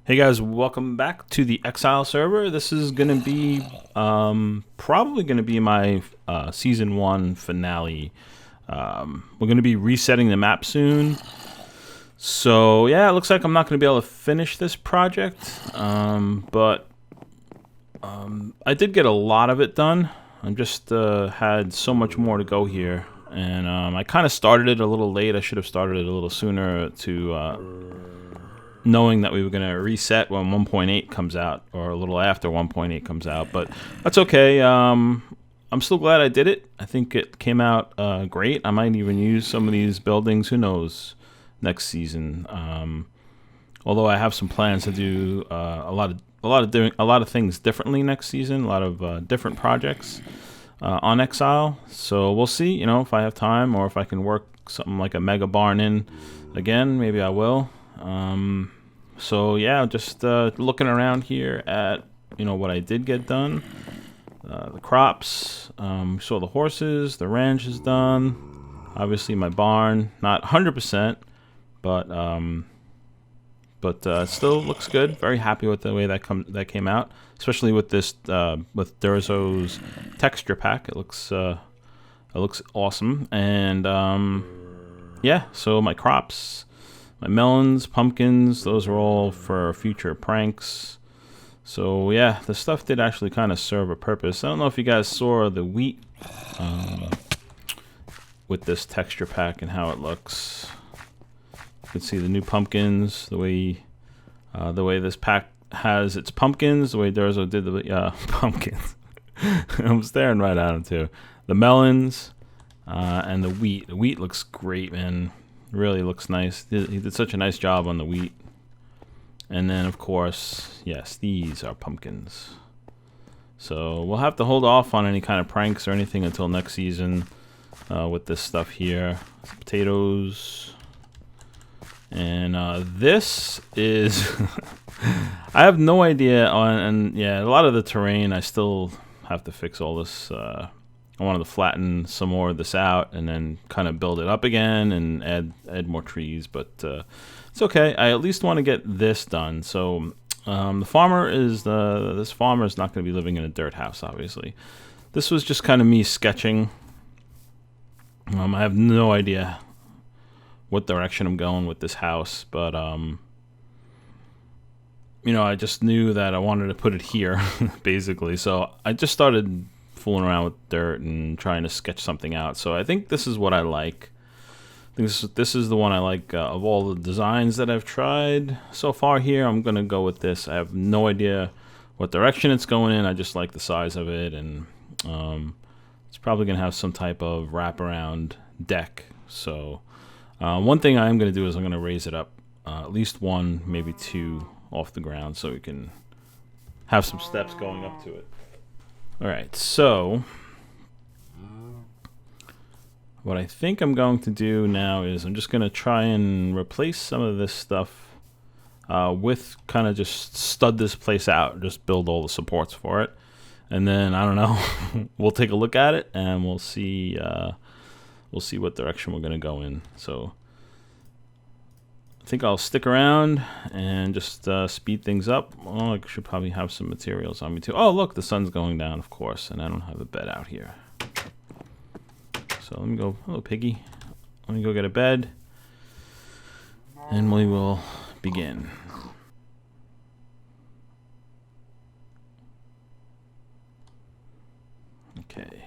Hey guys, welcome back to the Xile server. This is gonna be probably gonna be my season 1 finale. We're gonna be resetting the map soon, so yeah, it looks like I'm not gonna be able to finish this project, but I did get a lot of it done. I just had so much more to go here, and I kind of started it a little late. I should have started it a little sooner to knowing that we were going to reset when 1.8 comes out, or a little after 1.8 comes out, but that's okay. I'm still glad I did it. I think it came out great. I might even use some of these buildings, who knows, next season. Although I have some plans to do a lot of things differently next season, a lot of different projects on Xile. So we'll see, you know, if I have time or if I can work something like a mega barn in again, maybe I will. So yeah, just looking around here at, you know, what I did get done. The crops, saw the horses, the ranch is done. Obviously my barn, not 100%, but it still looks good. Very happy with the way that came out, especially with this with Durzo's texture pack. It looks awesome. And yeah, so my crops. My melons, pumpkins, those are all for future pranks. So yeah, the stuff did actually kind of serve a purpose. I don't know if you guys saw the wheat with this texture pack and how it looks. You can see the new pumpkins, the way this pack has its pumpkins, the way Durzo did the pumpkins. I'm staring right at them too. The melons and the wheat. The wheat looks great, man. Really looks nice. He did such a nice job on the wheat. And then, of course, yes, these are pumpkins. So we'll have to hold off on any kind of pranks or anything until next season with this stuff here. Some potatoes. And this is... I have no idea on... And yeah, a lot of the terrain, I still have to fix all this... I wanted to flatten some more of this out and then kind of build it up again and add more trees, but it's okay. I at least want to get this done. So this farmer is not going to be living in a dirt house, obviously. This was just kind of me sketching. I have no idea what direction I'm going with this house, but you know, I just knew that I wanted to put it here, basically. So I just started fooling around with dirt and trying to sketch something out. So I think this is what I like. I think this is the one I like of all the designs that I've tried so far here. I'm gonna go with this. I have no idea what direction it's going in. I just like the size of it, and it's probably gonna have some type of wraparound deck. So one thing I am gonna do is I'm gonna raise it up at least one, maybe two off the ground, so we can have some steps going up to it. Alright, so what I think I'm going to do now is I'm just going to try and replace some of this stuff with kind of just stud this place out, just build all the supports for it. And then, I don't know, we'll take a look at it and we'll see what direction we're going to go in. So I think I'll stick around and just speed things up. Oh, I should probably have some materials on me too. Oh, look, the sun's going down, of course, and I don't have a bed out here. So let me go, hello piggy. Let me go get a bed, and we will begin. Okay.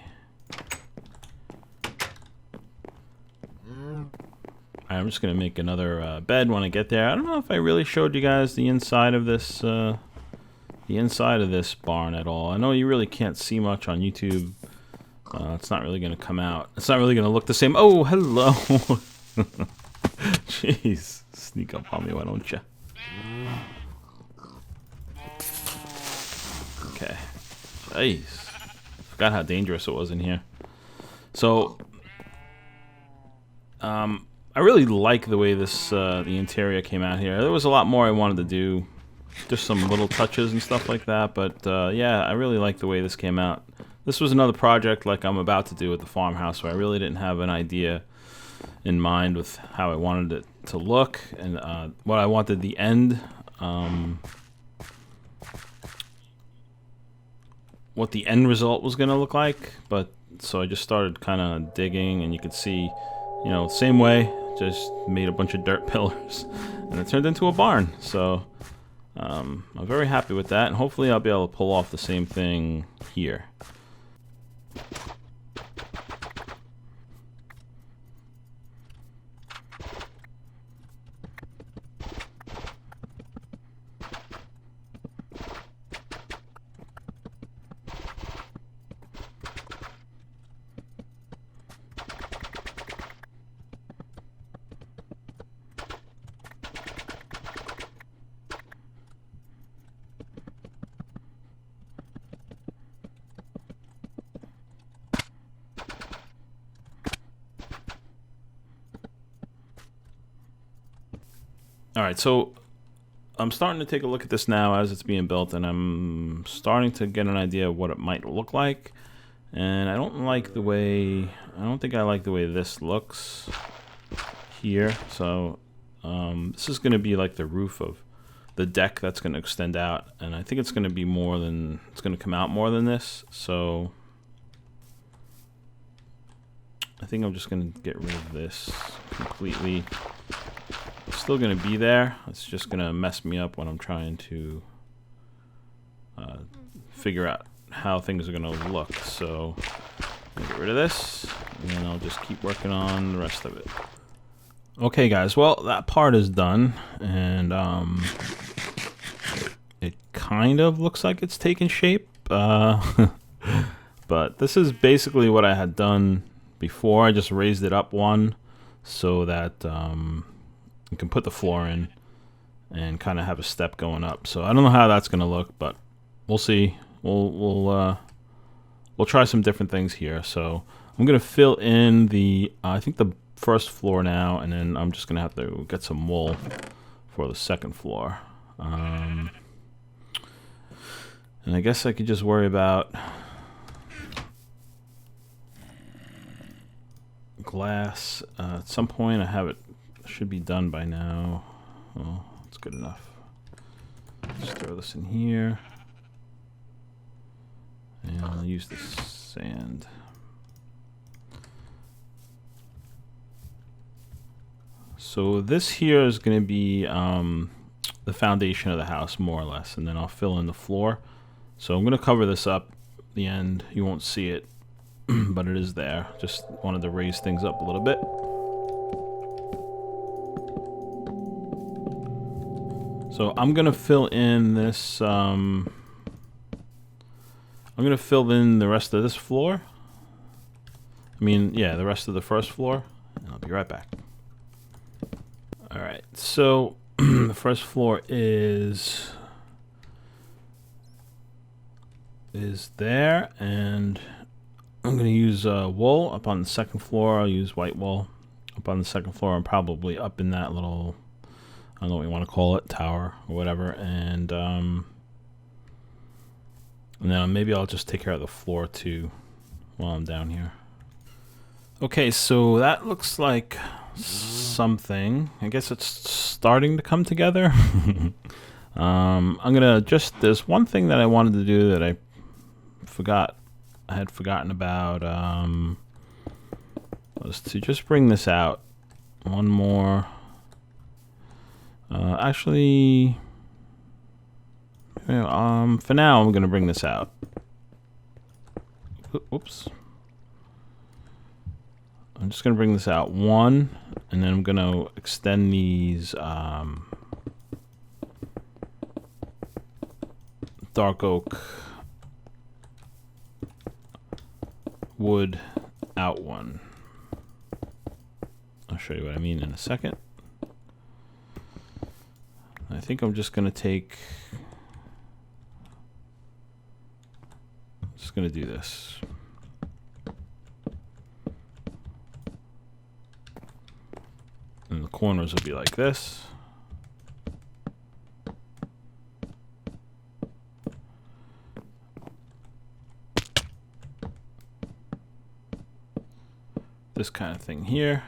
I'm just gonna make another bed when I get there. I don't know if I really showed you guys the inside of this barn at all. I know you really can't see much on YouTube. It's not really gonna come out. It's not really gonna look the same. Oh, hello. Jeez, sneak up on me, why don't you? Okay. Jeez, forgot how dangerous it was in here. So, I really like the way this the interior came out here. There was a lot more I wanted to do, just some little touches and stuff like that. But yeah, I really like the way this came out. This was another project like I'm about to do at the farmhouse, where I really didn't have an idea in mind with how I wanted it to look and what I wanted the end what the end result was gonna look like, but so I just started kind of digging, and you could see, you know, same way, just made a bunch of dirt pillars, and it turned into a barn. So I'm very happy with that, and hopefully I'll be able to pull off the same thing here. Alright, so I'm starting to take a look at this now as it's being built, and I'm starting to get an idea of what it might look like. And I don't think I like the way this looks here. So this is going to be like the roof of the deck that's going to extend out, and I think it's going to be more than, it's going to come out more than this. So I think I'm just going to get rid of this completely. It's still going to be there. It's just going to mess me up when I'm trying to figure out how things are going to look. So I'll get rid of this, and then I'll just keep working on the rest of it. Okay, guys. Well, that part is done, and it kind of looks like it's taking shape. But this is basically what I had done before. I just raised it up one so that you can put the floor in and kind of have a step going up. So I don't know how that's going to look, but we'll see. We'll try some different things here. So I'm going to fill in the I think the first floor now, and then I'm just going to have to get some wool for the second floor. And I guess I could just worry about glass. At some point I have it, should be done by now. Well, that's good enough. Just throw this in here. And I'll use the sand. So this here is going to be the foundation of the house, more or less, and then I'll fill in the floor. So I'm going to cover this up at the end. You won't see it, but it is there. Just wanted to raise things up a little bit. So I'm going to fill in this, I'm going to fill in the rest of this floor. I mean, yeah, the rest of the first floor. And I'll be right back. Alright, so the first floor is there, and I'm going to use wool. Up on the second floor, I'll use white wool. Up on the second floor, I'm probably up in that little, I don't know what you want to call it, tower or whatever, and then maybe I'll just take care of the floor too while I'm down here. Okay, so that looks like something. I guess it's starting to come together. I'm gonna just, there's one thing that I wanted to do that I had forgotten about, was to just bring this out one more. Actually, for now I'm gonna bring this out. Oops. I'm just gonna bring this out one, and then I'm gonna extend these dark oak wood out one. I'll show you what I mean in a second. I think I'm just gonna take, just gonna do this. And the corners will be like this. This kind of thing here,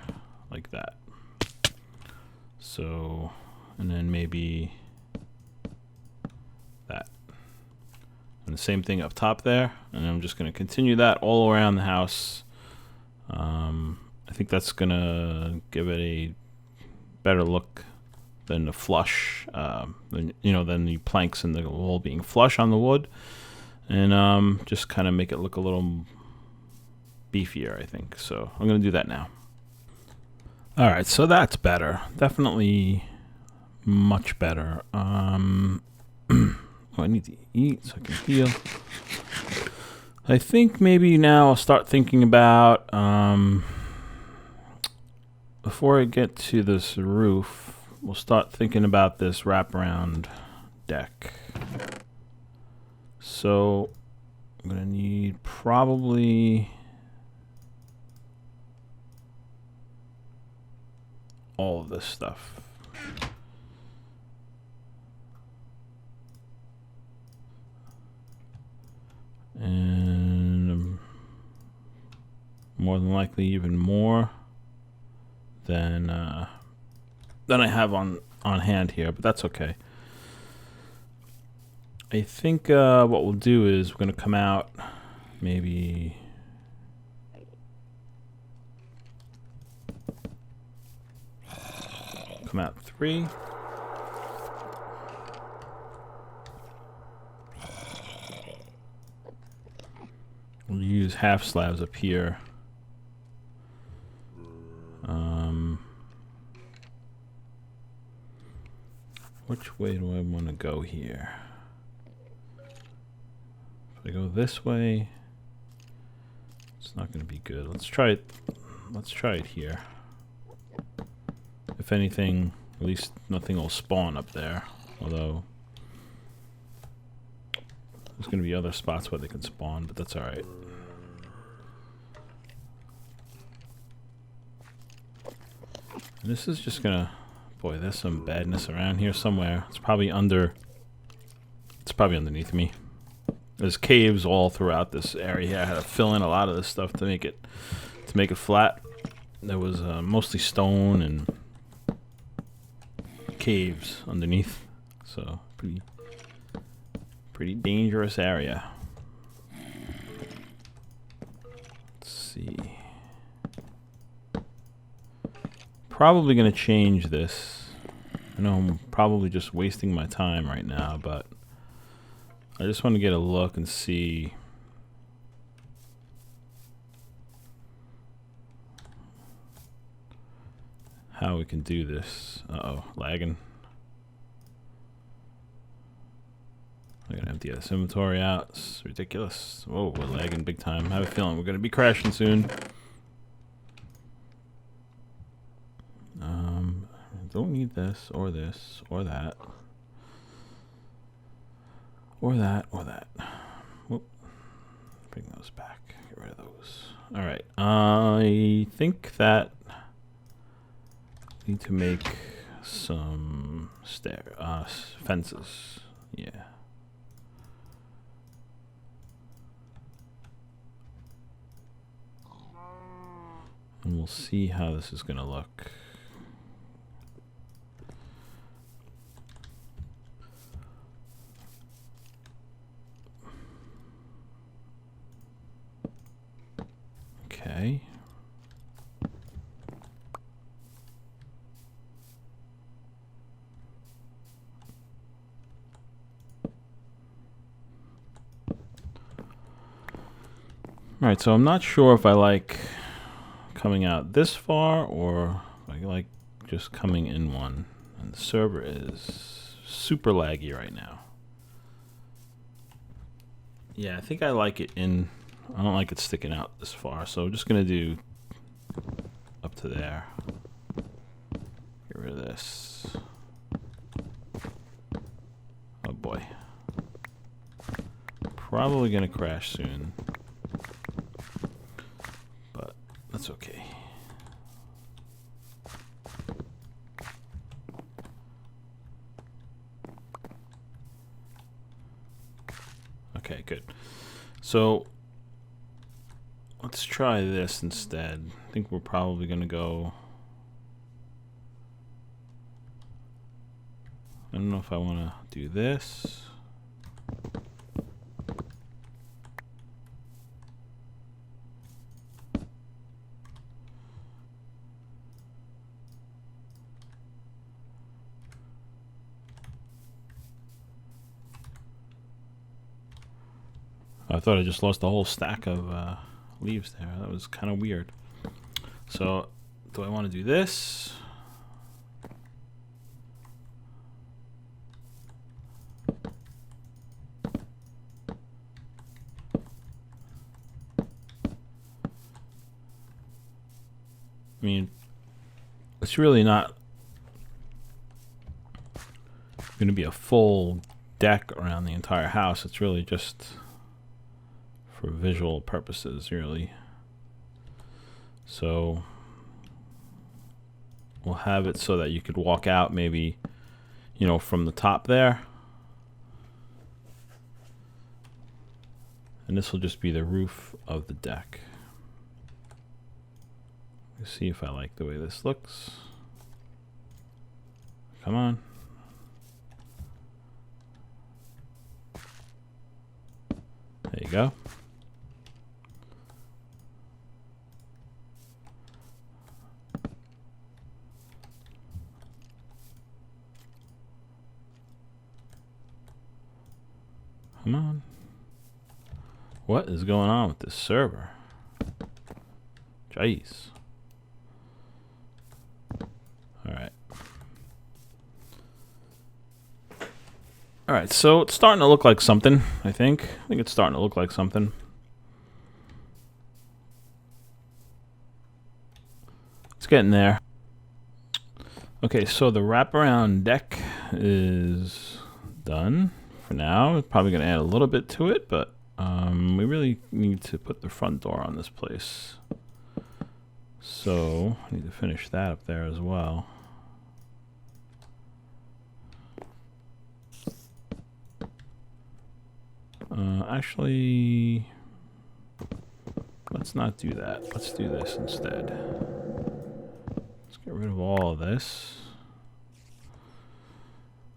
like that. So, and then maybe that. And the same thing up top there. And I'm just going to continue that all around the house. I think that's going to give it a better look than the flush, than the planks and the wall being flush on the wood. And just kind of make it look a little beefier, I think. So I'm going to do that now. All right, so that's better. Definitely much better. I need to eat so I can heal. I think maybe now I'll start thinking about, before I get to this roof, we'll start thinking about this wraparound deck. So I'm going to need probably all of this stuff. And more than likely even more than I have on hand here, but that's okay. I think what we'll do is we're going to come out maybe come out 3. We'll use half slabs up here. Which way do I want to go here? If I go this way, it's not going to be good. Let's try it. Let's try it here. If anything, at least nothing will spawn up there. Although there's going to be other spots where they can spawn, but that's all right. And this is just gonna, boy, there's some badness around here somewhere. It's probably underneath me. There's caves all throughout this area. I had to fill in a lot of this stuff to make it flat. There was mostly stone and caves underneath, so pretty dangerous area. Let's see. Probably gonna change this. I know I'm probably just wasting my time right now, but I just want to get a look and see how we can do this. Uh-oh, lagging. I'm gonna empty this inventory out. It's ridiculous. Whoa, we're lagging big time. I have a feeling we're gonna be crashing soon. Don't need this or this or that or that or that. Whoop. Bring those back. Get rid of those. All right. I think that I need to make some fences. Yeah. And we'll see how this is going to look. Okay. All right, so I'm not sure if I like coming out this far or if I like just coming in one. And the server is super laggy right now. Yeah, I think I like it in. I don't like it sticking out this far, so I'm just gonna do up to there. Get rid of this. Oh boy. Probably gonna crash soon. But that's okay. Okay, good. So let's try this instead. I think we're probably going to go. I don't know if I want to do this. I thought I just lost a whole stack of leaves there. That was kind of weird. So, do I want to do this? I mean, it's really not going to be a full deck around the entire house. It's really just for visual purposes, really. So we'll have it so that you could walk out maybe, you know, from the top there. And this will just be the roof of the deck. Let's see if I like the way this looks. Come on. There you go. Come on. What is going on with this server? Jeez. Alright. Alright, so it's starting to look like something, I think. I think it's starting to look like something. It's getting there. Okay, so the wraparound deck is done for now. Probably going to add a little bit to it, but we really need to put the front door on this place. So I need to finish that up there as well. Actually, let's not do that. Let's do this instead. Let's get rid of all of this.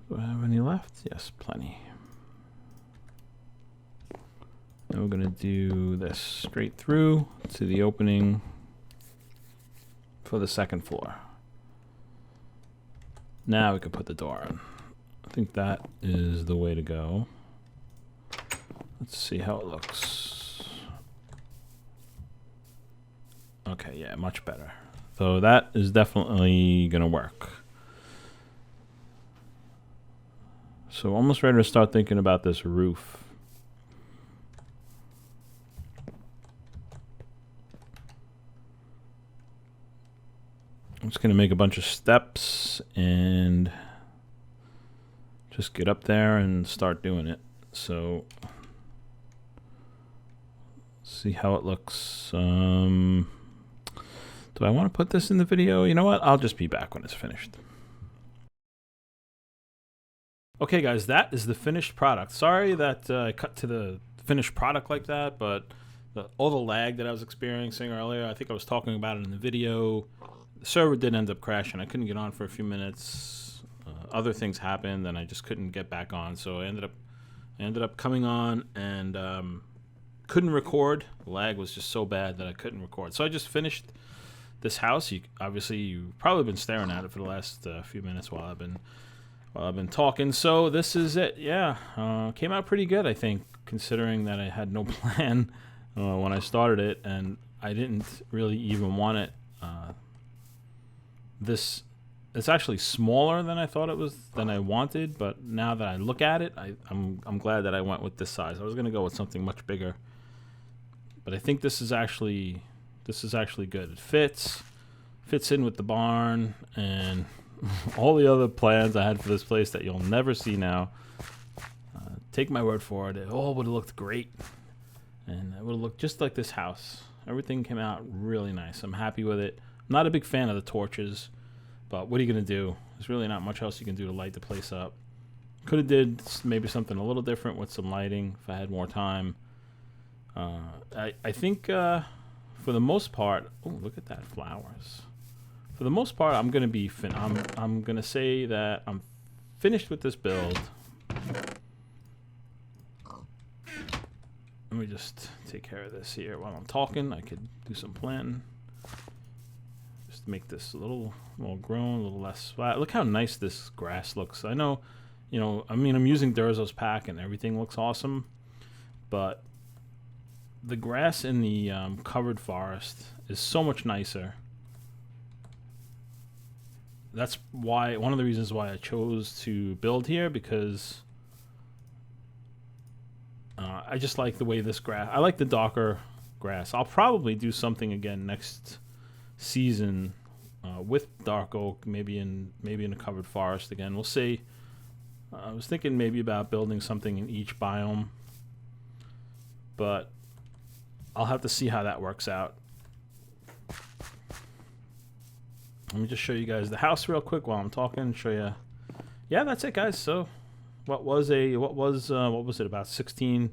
Do I have any left? Yes, plenty. And we're going to do this straight through to the opening for the second floor. Now we can put the door in. I think that is the way to go. Let's see how it looks. Okay, yeah, much better. So that is definitely going to work. So almost ready to start thinking about this roof. I'm just going to make a bunch of steps and just get up there and start doing it. So see how it looks. Do I want to put this in the video? You know what? I'll just be back when it's finished. Okay, guys, that is the finished product. Sorry that I cut to the finished product like that, but all the lag that I was experiencing earlier, I think I was talking about it in the video. The server did end up crashing. I couldn't get on for a few minutes. Other things happened, and I just couldn't get back on. So I ended up coming on and couldn't record. The lag was just so bad that I couldn't record. So I just finished this house. Obviously, you've probably been staring at it for the last few minutes while I've been talking. So this is it. Yeah, came out pretty good, I think, considering that I had no plan when I started it, and I didn't really even want it. It's actually smaller than I thought it was, than I wanted, but now that I look at it, I'm glad that I went with this size. I was gonna go with something much bigger, but I think this is actually good. It fits in with the barn and all the other plans I had for this place that you'll never see now. Take my word for it, it all would have looked great, and it would have looked just like this house. Everything came out really nice. I'm happy with it. I'm not a big fan of the torches, but what are you going to do? There's really not much else you can do to light the place up. Could have did maybe something a little different with some lighting if I had more time. I think for the most part, oh, look at that, flowers. For the most part, I'm going to be I'm going to say that I'm finished with this build. Let me just take care of this here while I'm talking. I could do some planting. Just make this a little more grown, a little less flat. Look how nice this grass looks. I know, I mean, I'm using Durzo's pack and everything looks awesome, but the grass in the covered forest is so much nicer. That's why, one of the reasons why I chose to build here, because I just like the way this grass, I like the darker grass. I'll probably do something again next season with dark oak, maybe in a covered forest again. We'll see. I was thinking maybe about building something in each biome, but I'll have to see how that works out. Let me just show you guys the house real quick while I'm talking. Show you. Yeah, that's it, guys. So, what was it? About 16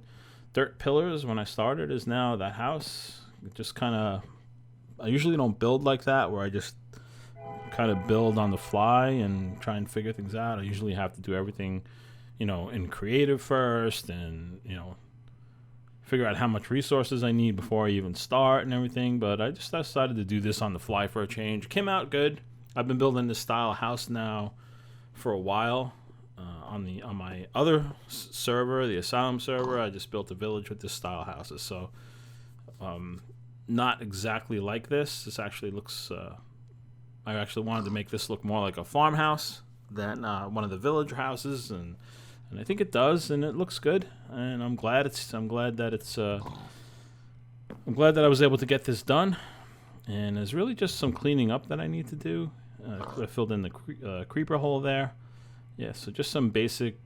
dirt pillars when I started is now that house. It just kind of. I usually don't build like that, where I just kind of build on the fly and try and figure things out. I usually have to do everything, in creative first, and figure out how much resources I need before I even start and everything. But I just decided to do this on the fly for a change. Came out good. I've been building this style house now for a while. On my other server, the Asylum server, I just built a village with this style houses. So not exactly like this. This actually looks. I actually wanted to make this look more like a farmhouse than one of the village houses, and I think it does, and it looks good. And I'm glad that I was able to get this done. And there's really just some cleaning up that I need to do. I filled in the creeper hole there. Yeah, so just some basic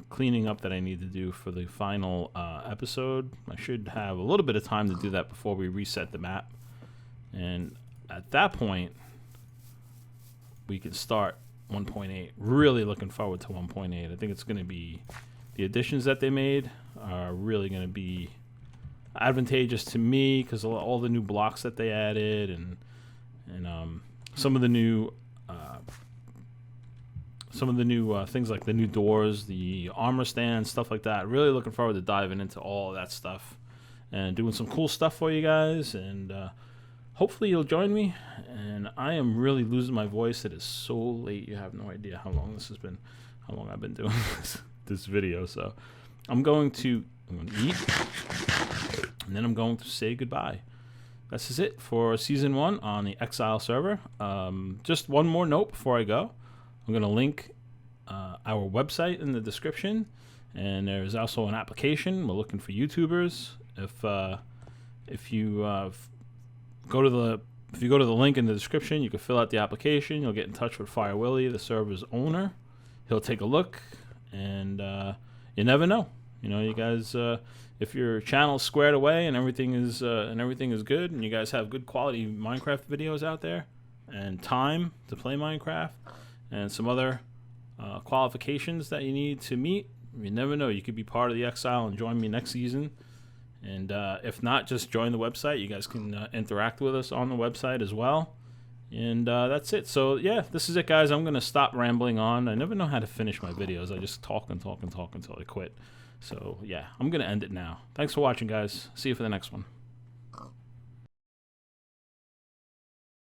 cleaning up that I need to do for the final episode. I should have a little bit of time to do that before we reset the map. And at that point, we can start 1.8. Really looking forward to 1.8. I think it's going to be, the additions that they made are really going to be advantageous to me, because all the new blocks that they added, and some of the new things like the new doors, the armor stand, stuff like that. Really looking forward to diving into all of that stuff and doing some cool stuff for you guys. And hopefully you'll join me. And I am really losing my voice. It is so late. You have no idea how long this has been, how long I've been doing this video. So I'm going to eat, and then I'm going to say goodbye. This is it for Season 1 on the Xile server. Just one more note before I go. I'm going to link our website in the description, and there's also an application. We're looking for YouTubers. If you go to the link in the description, you can fill out the application. You'll get in touch with Fire Willie, the server's owner. He'll take a look, and you never know. You guys, if your channel's squared away and everything is good, and you guys have good quality Minecraft videos out there, and time to play Minecraft, and some other qualifications that you need to meet, you never know. You could be part of the Xile and join me next season. And if not, just join the website. You guys can interact with us on the website as well. And that's it. So, yeah, this is it, guys. I'm going to stop rambling on. I never know how to finish my videos. I just talk and talk and talk until I quit. So, yeah, I'm going to end it now. Thanks for watching, guys. See you for the next one.